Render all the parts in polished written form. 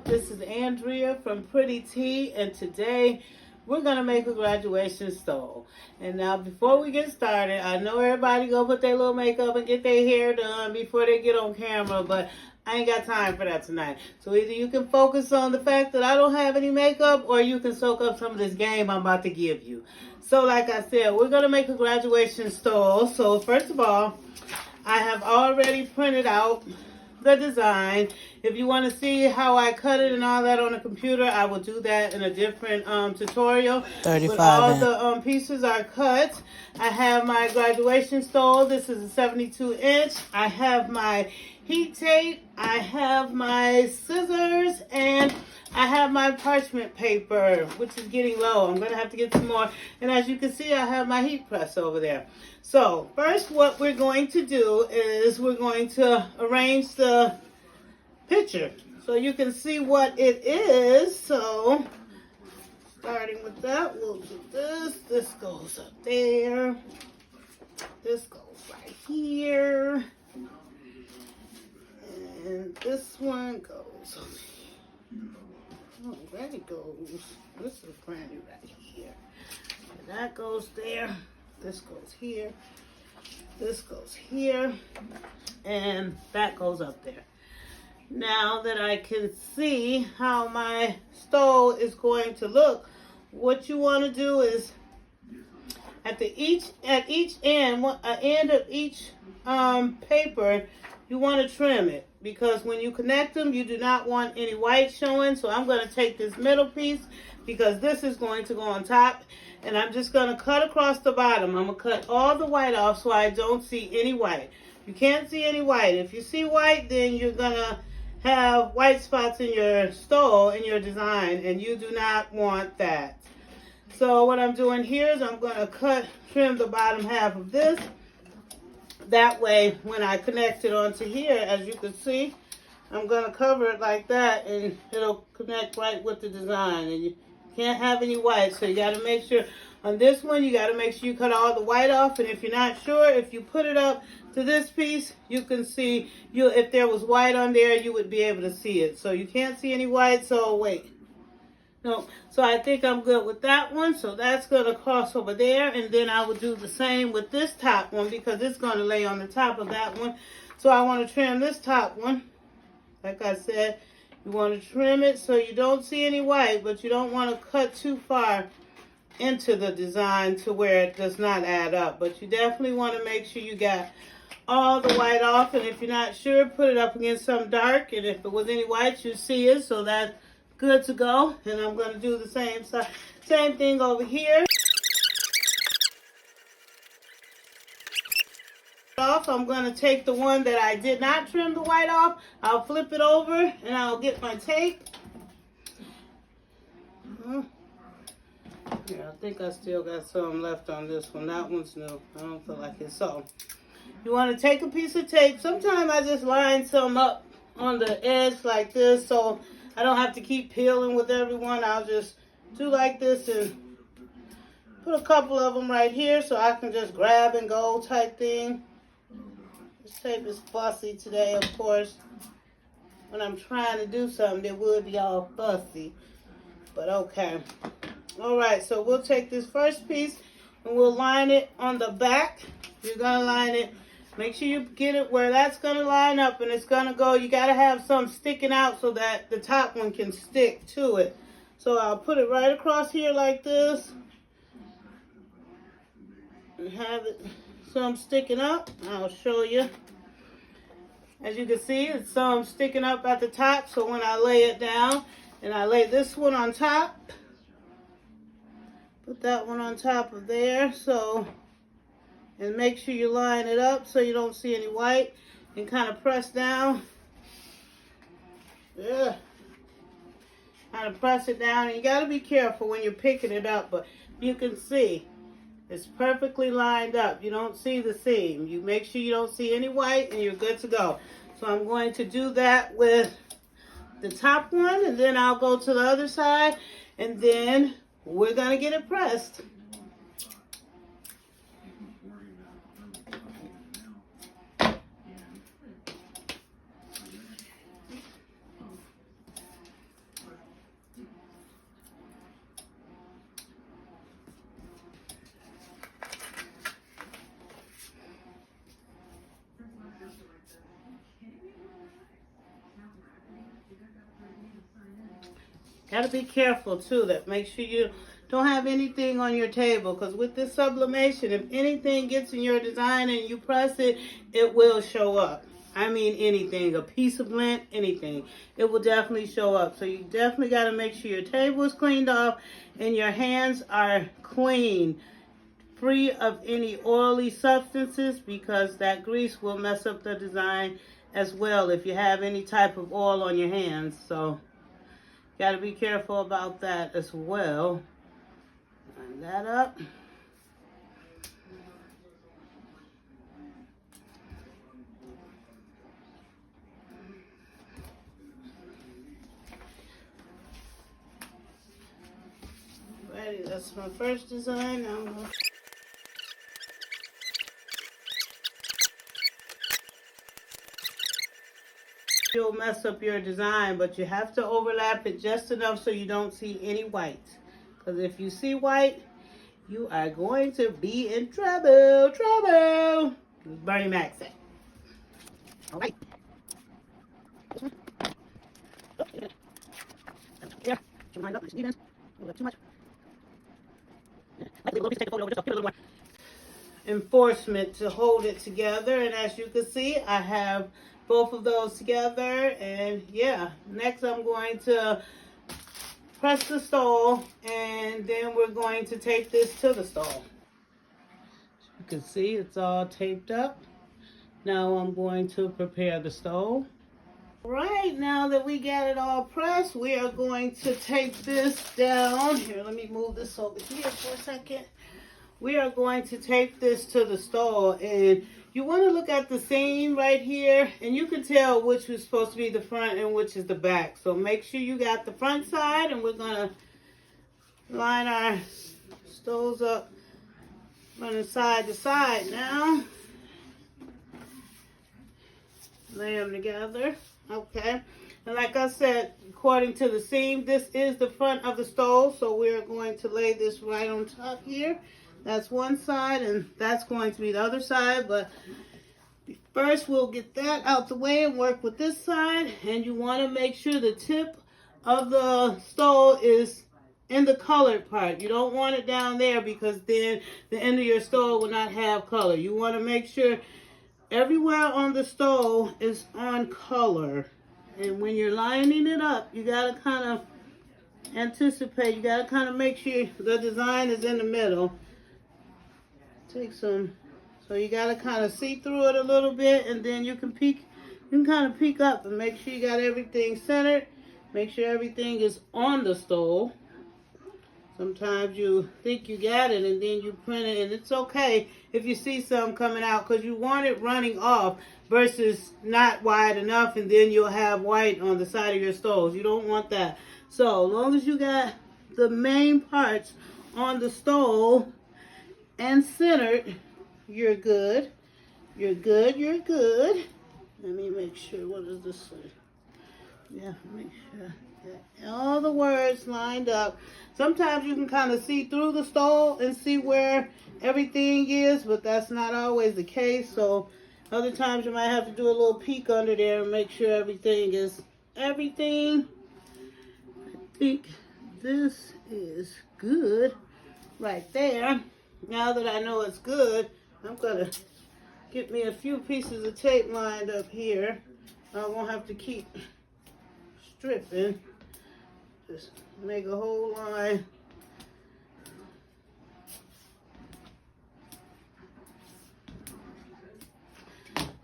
up? This is Andrea from Pretty Tea, and today we're going to make a graduation stole. And now before we get started, I know everybody go put their little makeup and get their hair done before they get on camera, but I ain't got time for that tonight. So either you can focus on the fact that I don't have any makeup, or you can soak up some of this game I'm about to give you. So like I said, we're going to make a graduation stole. So first of all, I have already printed out the design. If you want to see how I cut it and all that on the computer, I will do that in a different tutorial. 35 But all the pieces are cut. I have my graduation stole. This is a 72 inch. I have my heat tape. I have my scissors, and I have my parchment paper, which is getting low. I'm going to have to get some more. And as you can see, I have my heat press over there. So first, what we're going to do is we're going to arrange the picture so you can see what it is. So starting with that, we'll do this. This goes up there. This goes right here. And this one goes up here. Oh, there it goes. This is Granny right here. And that goes there. This goes here. This goes here. And that goes up there. Now that I can see how my stole is going to look, what you want to do is at each end of each paper, you want to trim it, because when you connect them, you do not want any white showing. So I'm going to take this middle piece, because this is going to go on top, and I'm just going to cut across the bottom. I'm going to cut all the white off so I don't see any white. You can't see any white. If you see white, then you're going to have white spots in your stole, in your design, and you do not want that. So what I'm doing here is I'm going to trim the bottom half of this. That way, when I connect it onto here, as you can see, I'm going to cover it like that, and it'll connect right with the design. And you can't have any white, so you got to make sure on this one, you got to make sure you cut all the white off. And if you're not sure, if you put it up to this piece, you can see, if there was white on there, you would be able to see it. So you can't see any white, so wait. No, so I think I'm good with that one. So that's going to cross over there. And then I will do the same with this top one, because it's going to lay on the top of that one. So I want to trim this top one. Like I said, you want to trim it so you don't see any white, but you don't want to cut too far into the design to where it does not add up. But you definitely want to make sure you got all the white off. And if you're not sure, put it up against some dark. And if it was any white, you see it. So that's good to go. And I'm going to do the same thing over here. I'm going to take the one that I did not trim the white off. I'll flip it over and I'll get my tape. Yeah, I think I still got some left on this one. That one's new. I don't feel like it. So you want to take a piece of tape. Sometimes I just line some up on the edge like this, so I don't have to keep peeling with everyone. I'll just do like this and put a couple of them right here so I can just grab and go type thing. This tape is fussy today, of course. When I'm trying to do something, it would be all fussy. But okay. Alright, so we'll take this first piece and we'll line it on the back. You're going to line it. Make sure you get it where that's going to line up, and it's going to go. You got to have some sticking out so that the top one can stick to it. So I'll put it right across here like this. And have it some sticking up. I'll show you. As you can see, it's some sticking up at the top. So when I lay it down and I lay this one on top, put that one on top of there. So, and make sure you line it up so you don't see any white, and kind of press down. Yeah. Kind of press it down, and you got to be careful when you're picking it up, but you can see it's perfectly lined up. You don't see the seam. You make sure you don't see any white, and you're good to go. So I'm going to do that with the top one, and then I'll go to the other side, and then we're going to get it pressed. Gotta be careful too. That make sure you don't have anything on your table, because with this sublimation, if anything gets in your design and you press it, it will show up. I mean anything, a piece of lint, anything. It will definitely show up. So you definitely got to make sure your table is cleaned off and your hands are clean, free of any oily substances, because that grease will mess up the design as well if you have any type of oil on your hands. So got to be careful about that as well. Line that up. Ready, that's my first design. Now I'm going to you'll mess up your design, but you have to overlap it just enough so you don't see any white. Because if you see white, you are going to be in trouble. Trouble! As Bernie Mac said. All right. This one. Oh, yeah. Should line up nice and even. A little too much. Like a little piece, take a photo, just a little more enforcement to hold it together. And as you can see, I have both of those together. And yeah, next I'm going to press the stole, and then we're going to take this to the stole. As you can see, it's all taped up. Now I'm going to prepare the stole. Right, now that we got it all pressed, we are going to take this down. Here, let me move this over here for a second. We are going to take this to the stole, and you want to look at the seam right here, and you can tell which is supposed to be the front and which is the back. So make sure you got the front side, and we're going to line our stoles up running side to side now. Lay them together. Okay, and like I said, according to the seam, this is the front of the stole, so we're going to lay this right on top here. That's one side, and that's going to be the other side, but first we'll get that out the way and work with this side. And you want to make sure the tip of the stole is in the colored part. You don't want it down there, because then the end of your stole will not have color. You want to make sure everywhere on the stole is on color. And when you're lining it up, you got to kind of anticipate. You got to kind of make sure the design is in the middle. Take some, so you got to kind of see through it a little bit, and then you can peek, you can kind of peek up and make sure you got everything centered. Make sure everything is on the stole. Sometimes you think you got it and then you print it, and it's okay if you see some coming out, because you want it running off versus not wide enough, and then you'll have white on the side of your stoles. You don't want that. So as long as you got the main parts on the stole and centered, you're good. You're good. You're good. Let me make sure. What does this say? Yeah, make sure that all the words lined up. Sometimes you can kind of see through the stole and see where everything is, but that's not always the case. So other times you might have to do a little peek under there and make sure everything is everything. I think this is good right there. Now that I know it's good, I'm going to get me a few pieces of tape lined up here. I won't have to keep stripping. Just make a whole line.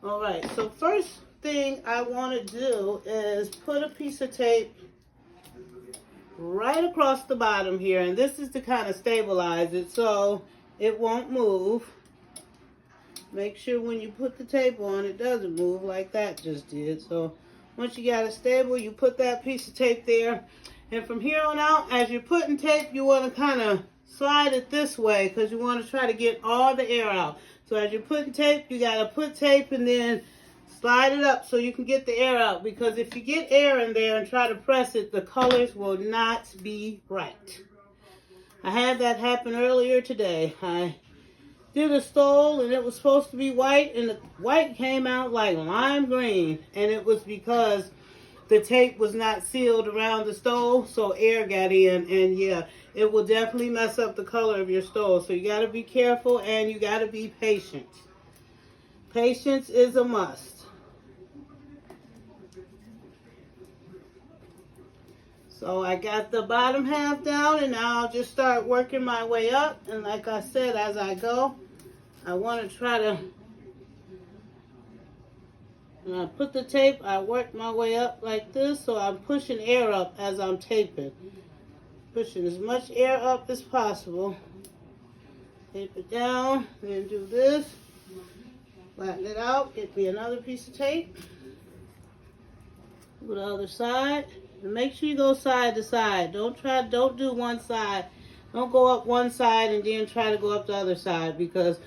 All right, so first thing I want to do is put a piece of tape right across the bottom here, and this is to kind of stabilize it so it won't move. Make sure when you put the tape on, it doesn't move like that just did. So once you got it stable, you put that piece of tape there. And from here on out, as you're putting tape, you want to kind of slide it this way, because you want to try to get all the air out. So as you're putting tape, you got to put tape and then slide it up so you can get the air out. Because if you get air in there and try to press it, the colors will not be right. I had that happen earlier today. I did a stole, and it was supposed to be white, and the white came out like lime green. And it was because the tape was not sealed around the stove, so air got in, and yeah, it will definitely mess up the color of your stove. So you got to be careful, and you got to be patient. Patience is a must. So I got the bottom half down, and now I'll just start working my way up. And like I said, as I go, I want to try to, when I put the tape, I work my way up like this, so I'm pushing air up as I'm taping. Pushing as much air up as possible. Tape it down, then do this. Flatten it out, get me another piece of tape. Do the other side. And make sure you go side to side. Don't do one side. Don't go up one side and then try to go up the other side, because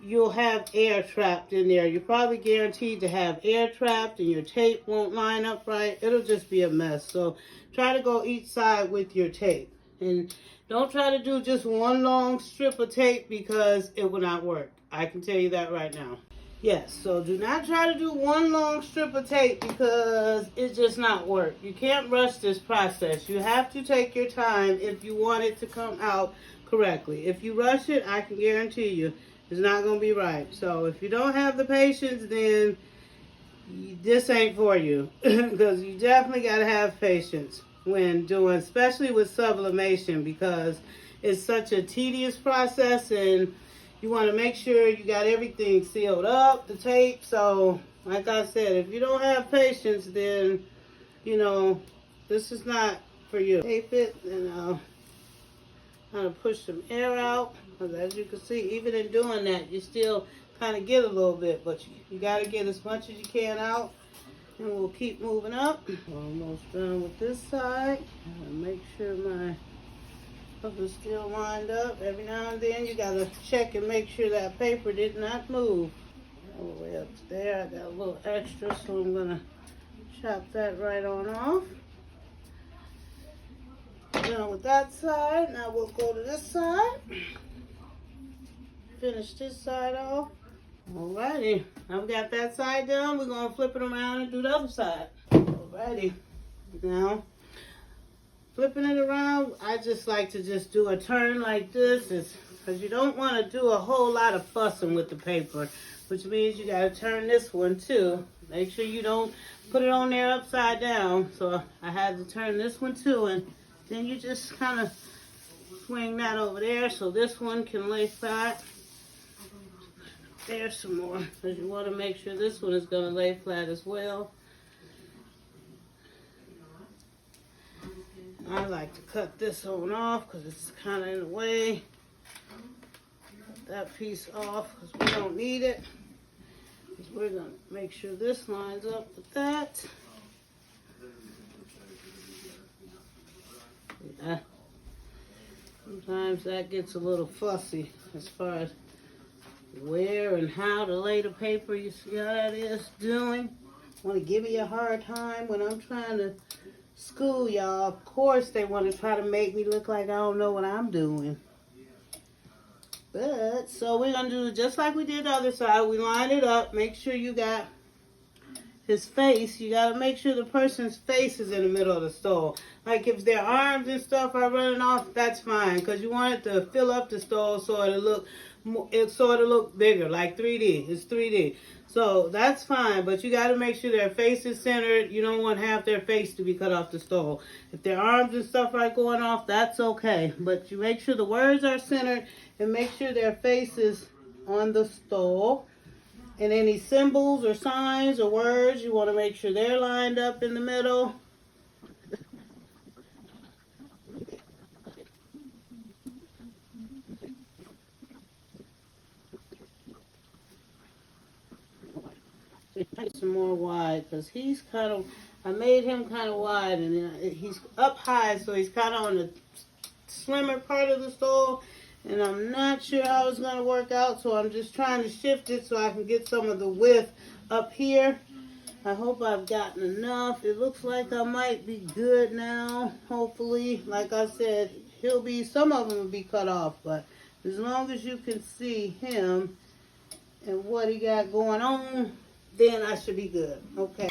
you'll have air trapped in there. You're probably guaranteed to have air trapped, and your tape won't line up right. It'll just be a mess. So try to go each side with your tape. And don't try to do just one long strip of tape, because it will not work. I can tell you that right now. Yes, so do not try to do one long strip of tape, because it just not work. You can't rush this process. You have to take your time if you want it to come out correctly. If you rush it, I can guarantee you it's not going to be right. So if you don't have the patience, then this ain't for you, because you definitely got to have patience when doing, especially with sublimation, because it's such a tedious process, and you want to make sure you got everything sealed up, the tape. So, like I said, if you don't have patience, then, you know, this is not for you. Tape it, and I'll kind of push some air out. Because as you can see, even in doing that, you still kind of get a little bit. But you got to get as much as you can out. And we'll keep moving up. Almost done with this side. Make sure my is still lined up. Every now and then you gotta check and make sure that paper did not move. All the way up to there. I got a little extra, so I'm gonna chop that right on off. Done with that side. Now we'll go to this side. Finish this side off. Alrighty, I've got that side done. We're gonna flip it around and do the other side. Alrighty, now flipping it around, I just like to just do a turn like this, because you don't want to do a whole lot of fussing with the paper, which means you got to turn this one too. Make sure you don't put it on there upside down. So I had to turn this one too, and then you just kind of swing that over there so this one can lay flat. There's some more, because you want to make sure this one is going to lay flat as well. I like to cut this one off because it's kind of in the way. Cut that piece off because we don't need it. We're going to make sure this lines up with that. Yeah. Sometimes that gets a little fussy as far as where and how to lay the paper. You see how that is doing? Want to give me a hard time when I'm trying to school y'all. Of course they want to try to make me look like I don't know what I'm doing. But so we're gonna do just like we did the other side. We line it up. Make sure you got his face. You gotta make sure the person's face is in the middle of the stove. Like if their arms and stuff are running off, that's fine, because you want it to fill up the stove so it'll look bigger, like 3D. It's 3D. So that's fine, but you got to make sure their face is centered. You don't want half their face to be cut off the stove. If their arms and stuff are going off, that's okay. But you make sure the words are centered and make sure their face is on the stove. And any symbols or signs or words, you want to make sure they're lined up in the middle. Some more wide, because he's kind of, I made him kind of wide, and he's up high, so he's kind of on the slimmer part of the stove, and I'm not sure how it's going to work out, so I'm just trying to shift it so I can get some of the width up here. I hope I've gotten enough. It looks like I might be good now, hopefully. Like I said, some of them will be cut off, but as long as you can see him and what he got going on, then I should be good. Okay.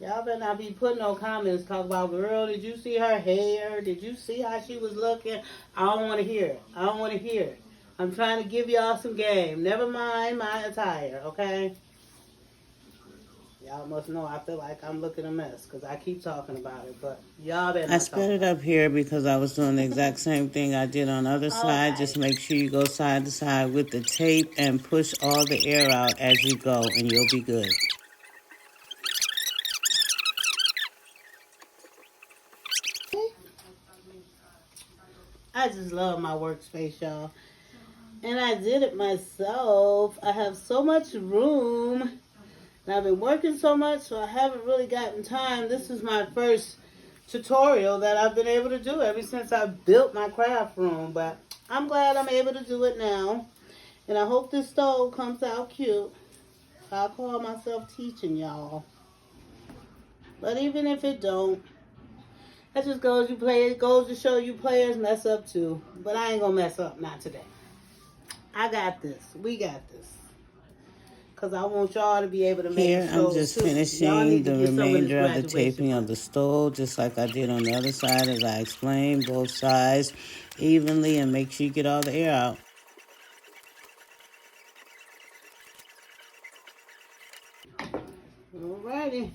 Y'all better not be putting no comments talk about, girl, did you see her hair? Did you see how she was looking? I don't want to hear it. I don't want to hear it. I'm trying to give y'all some game. Never mind my attire, okay? Y'all must know I feel like I'm looking a mess because I keep talking about it, but y'all better not I sped it up here because I was doing the exact same thing I did on the other side. Okay. Just make sure you go side to side with the tape and push all the air out as you go, and you'll be good. I just love my workspace, y'all. And I did it myself. I have so much room. And I've been working so much, so I haven't really gotten time. This is my first tutorial that I've been able to do ever since I built my craft room. But I'm glad I'm able to do it now. And I hope this stove comes out cute. I call myself teaching y'all. But even if it don't, that just goes to show you players mess up too. But I ain't gonna mess up, not today. I got this. We got this. Because I want y'all to be able to make Here, I'm just too. finishing the remainder of the taping of the stove, just like I did on the other side, as I explained, both sides evenly, and make sure you get all the air out. Alrighty.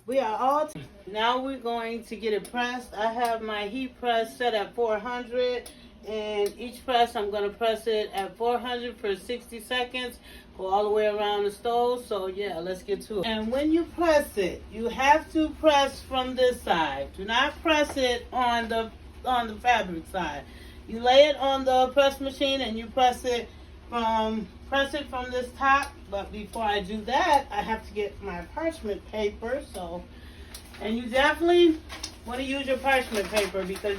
We are all now we're going to get it pressed. I have my heat press set at 400, and each press I'm going to press it at 400 for 60 seconds, go all the way around the stove. So yeah, let's get to it. And when you press it, you have to press from this side. Do not press it on the fabric side. You lay it on the press machine and you press it from this top. But before I do that, I have to get my parchment paper. And you definitely want to use your parchment paper because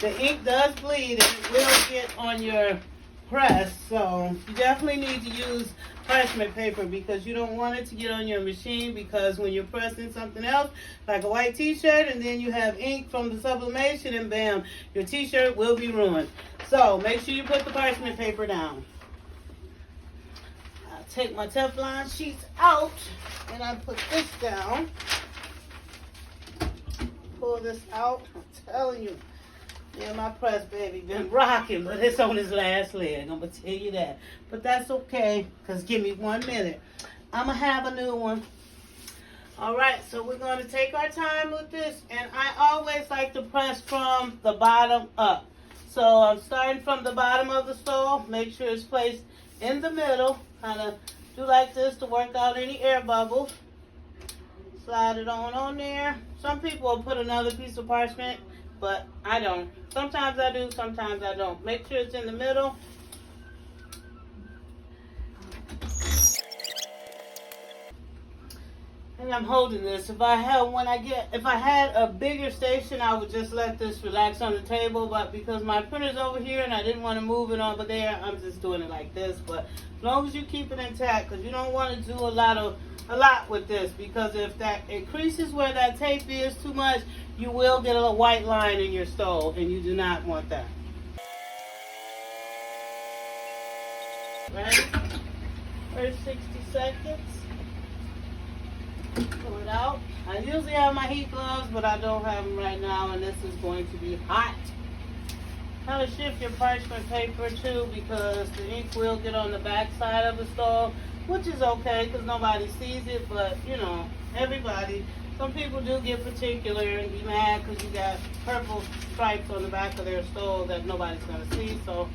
the ink does bleed and it will get on your press. So you definitely need to use parchment paper because you don't want it to get on your machine, because when you're pressing something else like a white t-shirt and then you have ink from the sublimation and bam, your t-shirt will be ruined. So make sure you put the parchment paper down. Take my Teflon sheets out and I put this down. Pull this out. I'm telling you, yeah, my press baby been rocking, but it's on his last leg. I'm gonna tell you that. But that's okay, because give me 1 minute. I'm gonna have a new one. Alright, so we're gonna take our time with this, and I always like to press from the bottom up. So I'm starting from the bottom of the stove. Make sure it's placed in the middle. Kind of do like this to work out any air bubbles. Slide it on there. Some people will put another piece of parchment, but I don't. Sometimes I do, sometimes I don't. Make sure it's in the middle. And I'm holding this. If I had a bigger station, I would just let this relax on the table. But because my printer's over here and I didn't want to move it over there, I'm just doing it like this. But as long as you keep it intact, because you don't want to do a lot with this, because if it creases where that tape is too much, you will get a white line in your stove, and you do not want that. Ready? First 60 seconds. Pull it out. I usually have my heat gloves, but I don't have them right now, and this is going to be hot. Kind of shift your parchment paper too, because the ink will get on the back side of the stove, which is okay because nobody sees it, but you know, some people do get particular and be mad because you got purple stripes on the back of their stove that nobody's going to see. So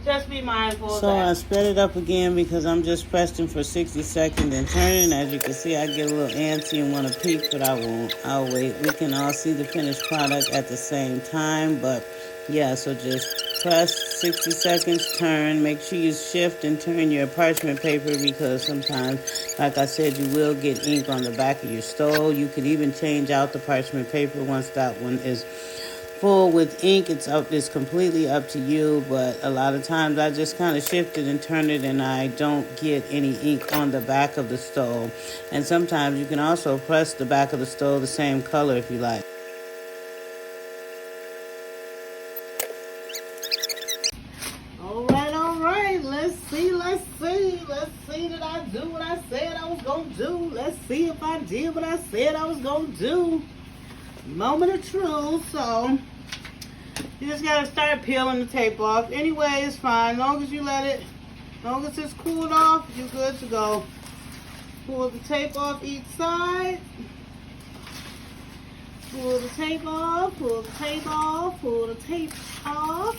just be mindful of that. So I sped it up again because I'm just pressing for 60 seconds and turning. As you can see, I get a little antsy and want to peek, but I won't. I'll wait. We can all see the finished product at the same time, but yeah, so just press 60 seconds, turn. Make sure you shift and turn your parchment paper, because sometimes, like I said, you will get ink on the back of your stove. You could even change out the parchment paper once that one is full with ink. It's completely up to you, but a lot of times I just kind of shift it and turn it, and I don't get any ink on the back of the stove. And sometimes you can also press the back of the stove the same color if you like. All right. Let's see that I do what I said I was gonna do. Let's see if I did what I said I was gonna do. Moment of truth. So you just gotta start peeling the tape off. Anyway, it's fine. As long as you let it, as long as it's cooled off, you're good to go. Pull the tape off each side. Pull the tape off, pull the tape off, pull the tape off.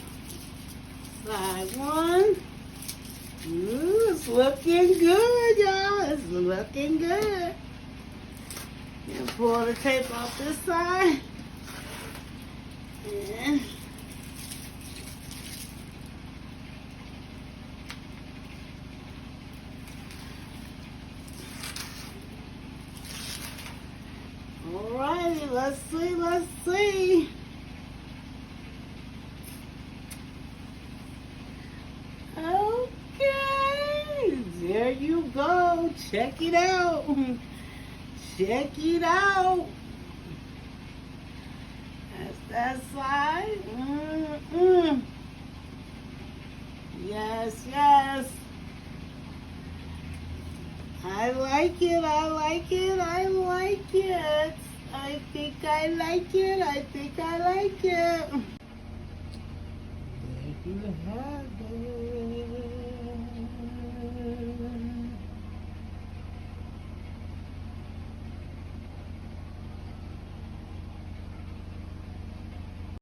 Side one. Ooh, it's looking good, y'all. It's looking good. And pull the tape off this side. And alrighty, let's see, let's see. Okay, there you go. Check it out. Check it out. That's that side. Yes, yes. I like it, I like it, I like it. I think I like it, I think I like it.